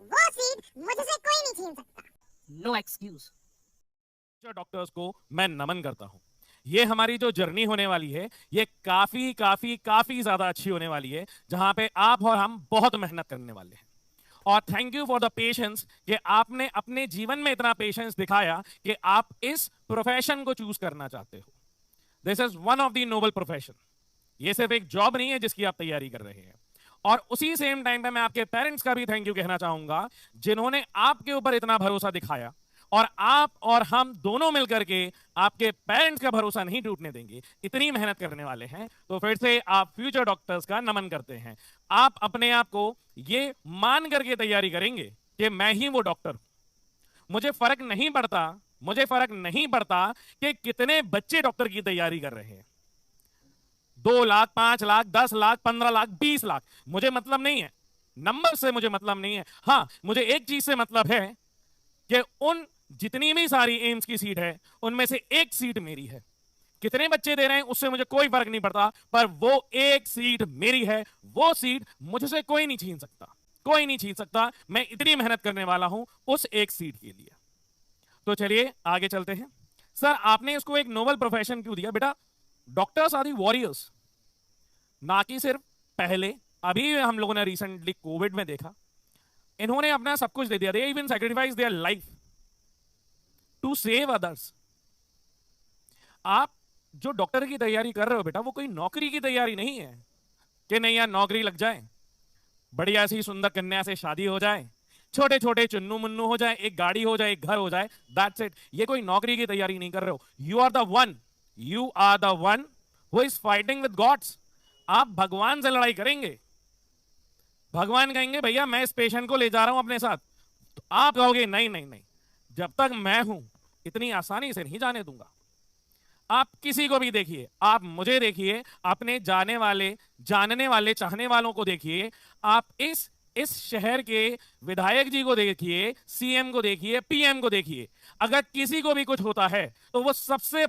वो सीट मुझसे कोई नहीं छीन सकता। No excuse. डॉक्टर्स को मैं नमन करता हूं। ये हमारी जो जर्नी होने वाली है ये काफी काफी काफी ज्यादा अच्छी होने वाली है, जहां पे आप और हम बहुत मेहनत करने वाले हैं। और thank you for the patience कि आपने अपने जीवन में इतना पेशेंस दिखाया कि आप इस प्रोफेशन को चूज करना चाहते हो। This is one of the noble profession. ये सिर्फ एक जॉब नहीं है जिसकी आप तैयारी कर रहे हैं। और उसी सेम टाइम पे मैं आपके पेरेंट्स का भी थैंक यू कहना चाहूंगा, जिन्होंने आपके ऊपर इतना भरोसा दिखाया। और आप और हम दोनों मिलकर के आपके पेरेंट्स का भरोसा नहीं टूटने देंगे, इतनी मेहनत करने वाले हैं। तो फिर से आप फ्यूचर डॉक्टर्स का नमन करते हैं। आप अपने आप को ये मान करके तैयारी करेंगे कि मैं ही वो डॉक्टर हूं। मुझे फर्क नहीं पड़ता, मुझे फर्क नहीं पड़ता कि कितने बच्चे डॉक्टर की तैयारी कर रहे हैं। 2 लाख, 5 लाख, 10 लाख, 15 लाख, 20 लाख, मुझे मतलब नहीं है। नंबर से मुझे मतलब नहीं है। हां, मुझे एक चीज से मतलब है कि उन जितनी भी सारी एम्स की सीट है उनमें से एक सीट मेरी है। कितने बच्चे दे रहे हैं उससे मुझे कोई फर्क नहीं पड़ता, पर वो एक सीट मेरी है। वो सीट मुझसे कोई नहीं छीन सकता, कोई नहीं छीन सकता। मैं इतनी मेहनत करने वाला हूं उस एक सीट के लिए। तो चलिए आगे चलते हैं। सर, आपने इसको एक नोबल प्रोफेशन क्यों दिया? बेटा, डॉक्टर्स आर दी वॉरियर्स। ना कि सिर्फ पहले, अभी हम लोगों ने रिसेंटली कोविड में देखा, इन्होंने अपना सब कुछ दे दिया। They even sacrifice their life to save others. आप जो डॉक्टर की तैयारी कर रहे हो बेटा, वो कोई नौकरी की तैयारी नहीं है कि नहीं यार नौकरी लग जाए, बढ़िया सी सुंदर कन्या से शादी हो जाए, छोटे छोटे चुन्नू मुन्नू हो जाए, एक गाड़ी हो जाए, एक घर हो जाए, दैट्स इट। ये कोई नौकरी की तैयारी नहीं कर रहे हो। You are the one, you are the one who is fighting with gods. आप भगवान से लड़ाई करेंगे। भगवान कहेंगे भैया मैं इस पेशेंट को ले जा रहा हूं अपने साथ, तो आप कहोगे नहीं नहीं नहीं, जब तक मैं हूं इतनी आसानी से नहीं जाने दूंगा। आप किसी को भी देखिए, आप मुझे देखिए, अपने जाने वाले, जानने वाले, चाहने वालों को देखिए, आप इस शहर के विधायक जी को देखिए, सीएम को देखिए, पीएम को देखिए। अगर किसी को भी कुछ होता है तो वो सबसे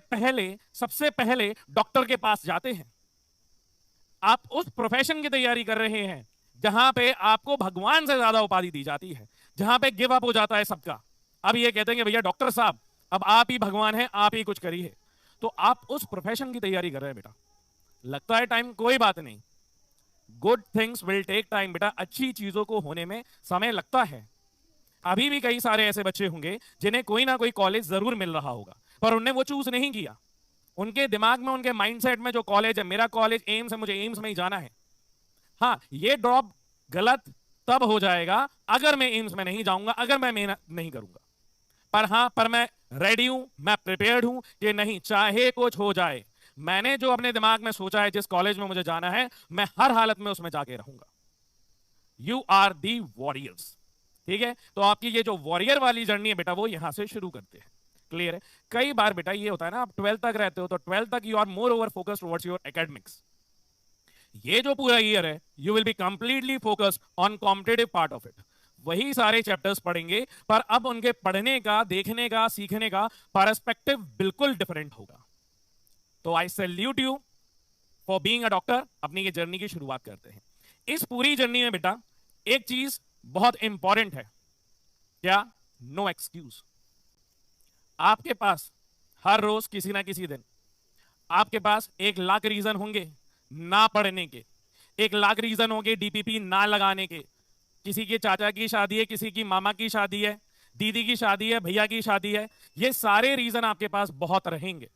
पहले डॉक्टर के पास जाते हैं। आप उस प्रोफेशन की तैयारी कर रहे हैं जहां पे आपको भगवान से ज्यादा उपाधि दी जाती है, जहां पे गिव अप हो जाता है सबका। अब ये कहते हैं कि भैया डॉक्टर साहब अब आप ही भगवान हैं, आप ही कुछ करिए। तो आप उस प्रोफेशन की तैयारी कर रहे हैं बेटा। लगता है टाइम, कोई बात नहीं, good things will take time बेटा। अच्छी चीजों को होने में समय लगता है। अभी भी कई सारे ऐसे बच्चे होंगे जिन्हें कोई ना कोई कॉलेज जरूर मिल रहा होगा, पर उन्हें वो चूज नहीं किया। उनके दिमाग में, उनके माइंडसेट में जो कॉलेज है, मेरा कॉलेज एम्स है, मुझे एम्स में ही जाना है। हाँ, ये ड्रॉप गलत तब हो जाएगा अगर मैं एम्स में नहीं जाऊंगा, अगर मैं मेहनत नहीं करूंगा। पर मैं रेडी हूं, मैं प्रिपेयर्ड हूं कि नहीं, चाहे कुछ हो जाए, मैंने जो अपने दिमाग में सोचा है जिस कॉलेज में मुझे जाना है, मैं हर हालत में उसमें जाके रहूंगा। You are the warriors. ठीक है, तो आपकी ये जो वॉरियर वाली जर्नी है बेटा, वो यहां से शुरू करते हैं। क्लियर है? कई बार बेटा ये होता है ना, आप 12th तक रहते हो तो 12th तक you are more over focused towards your academics. ये जो पूरा ईयर है you will be completely focused on competitive part of it. वही सारे चैप्टर्स पढ़ेंगे, पर अब उनके पढ़ने का, देखने का, सीखने का पर्सपेक्टिव बिल्कुल डिफरेंट होगा। तो आई salute you for being a doctor. अपनी ये जर्नी की शुरुआत करते हैं। इस पूरी जर्नी में बेटा एक चीज बहुत इंपॉर्टेंट है, क्या? No excuse. आपके पास हर रोज किसी ना किसी दिन आपके पास 1 लाख रीजन होंगे ना पढ़ने के, 1 लाख रीजन होंगे डीपीपी ना लगाने के। किसी के चाचा की शादी है, किसी की मामा की शादी है, दीदी की शादी है, भैया की शादी है। ये सारे रीजन आपके पास बहुत रहेंगे,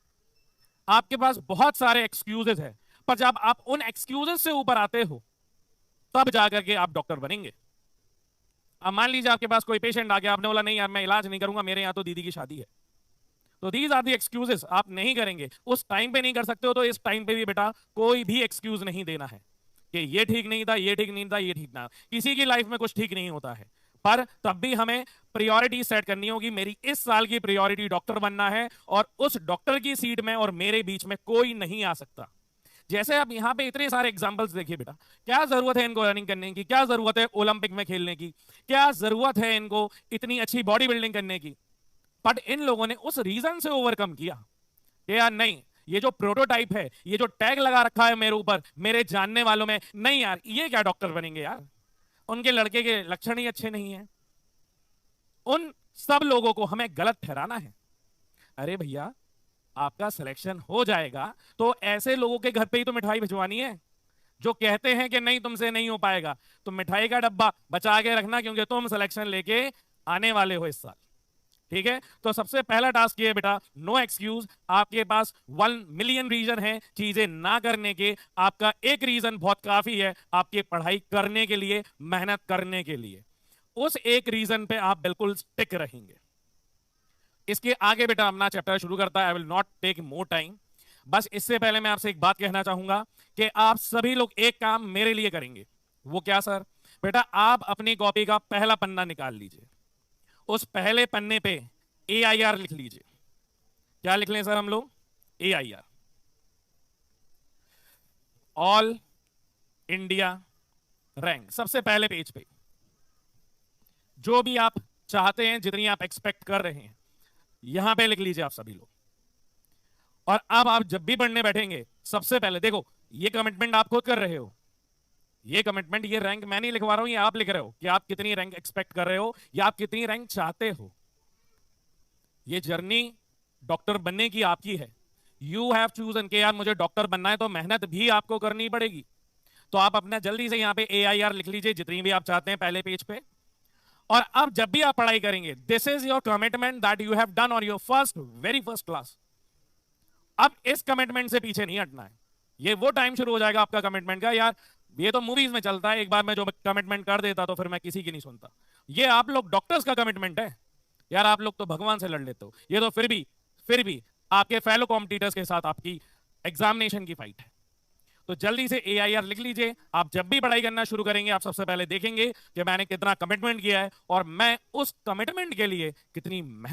आपके पास बहुत सारे एक्सक्यूजेस है। पर जब आप उन एक्सक्यूजेस से ऊपर आते हो तब जाकर के आप डॉक्टर बनेंगे। अब मान लीजिए आपके पास कोई पेशेंट आ गया, आपने बोला नहीं यार मैं इलाज नहीं करूंगा, मेरे यहां तो दीदी की शादी है। तो दीज आर दी एक्सक्यूजेस, आप नहीं करेंगे। उस टाइम पे नहीं कर सकते हो तो इस टाइम पे भी बेटा कोई भी एक्सक्यूज नहीं देना है कि ये ठीक नहीं था, ये ठीक नहीं था, ये ठीक ना। किसी की लाइफ में कुछ ठीक नहीं होता है, पर तब भी हमें प्रायोरिटी सेट करनी होगी। मेरी इस साल की प्रायोरिटी डॉक्टर बनना है, और उस डॉक्टर की सीट में और मेरे बीच में कोई नहीं आ सकता। जैसे आप यहां पे इतने सारे एग्जांपल्स देखिए बेटा, क्या जरूरत है इनको रनिंग करने की, क्या जरूरत है ओलंपिक में खेलने की, क्या जरूरत है इनको इतनी अच्छी बॉडी बिल्डिंग करने की। बट इन लोगों ने उस रीजन से ओवरकम किया कि यार नहीं, ये जो प्रोटोटाइप है, ये जो टैग लगा रखा है मेरे ऊपर, मेरे जानने वालों में, नहीं यार ये क्या डॉक्टर बनेंगे यार। उनके लड़के के लक्षण ही अच्छे नहीं हैं, उन सब लोगों को हमें गलत ठहराना है। अरे भैया, आपका सिलेक्शन हो जाएगा तो ऐसे लोगों के घर पे ही तो मिठाई भिजवानी है जो कहते हैं कि नहीं तुमसे नहीं हो पाएगा। तो मिठाई का डब्बा बचा के रखना, क्योंकि तुम सिलेक्शन लेके आने वाले हो इस साल। ठीक है, तो सबसे पहला टास्क ये है बेटा, नो एक्सक्यूज। आपके पास 1 मिलियन रीजन है चीजें ना करने के, आपका एक रीजन बहुत काफी है आपकी पढ़ाई करने के लिए, मेहनत करने के लिए। उस एक रीजन पे आप बिल्कुल स्टिक रहेंगे। इसके आगे बेटा अपना चैप्टर शुरू करता है। I will not take more time. बस इससे पहले मैं आपसे एक बात कहना चाहूंगा कि आप सभी लोग एक काम मेरे लिए करेंगे। वो क्या सर? बेटा आप अपनी कॉपी का पहला पन्ना निकाल लीजिए, उस पहले पन्ने पे AIR लिख लीजिए। क्या लिख लें सर हम लोग? AIR, all India rank. सबसे पहले पेज पे जो भी आप चाहते हैं, जितनी आप एक्सपेक्ट कर रहे हैं, यहां पे लिख लीजिए आप सभी लोग। और अब आप जब भी पढ़ने बैठेंगे, सबसे पहले देखो, ये कमिटमेंट आप खुद कर रहे हो। ये कमिटमेंट, ये रैंक मैं नहीं लिखवा रहा हूं, ये आप लिख रहे हो कि आप कितनी रैंक एक्सपेक्ट कर रहे हो या आप कितनी रैंक चाहते हो। ये जर्नी डॉक्टर बनने की आपकी है। यू हैव चूजन के यार मुझे डॉक्टर बनना है, तो मेहनत भी आपको करनी पड़ेगी। तो आप अपना जल्दी से यहां पे AIR लिख लीजिए जितनी भी आप चाहते हैं पहले पेज पे। और अब जब भी आप पढ़ाई करेंगे, this is your commitment that you have done on your very first class. अब इस कमिटमेंट से पीछे नहीं हटना है। ये वो टाइम शुरू हो जाएगा आपका कमिटमेंट का, यार ये तो मूवीज में चलता है, एक बार मैं जो कमिटमेंट कर देता तो फिर मैं किसी की नहीं सुनता। ये आप लोग डॉक्टर्स का कमिटमेंट है यार, आप लोग तो भगवान से लड़ लेते हो, ये तो फिर भी आपके फेलो कॉम्पिटिटर्स के साथ आपकी एग्जामिनेशन की फाइट है। तो जल्दी से AIR लिख लीजिए। आप जब भी पढ़ाई करना शुरू करेंगे, आप सबसे पहले देखेंगे कि मैंने कितना कमिटमेंट किया है और मैं उस कमिटमेंट के लिए कितनी मेहनत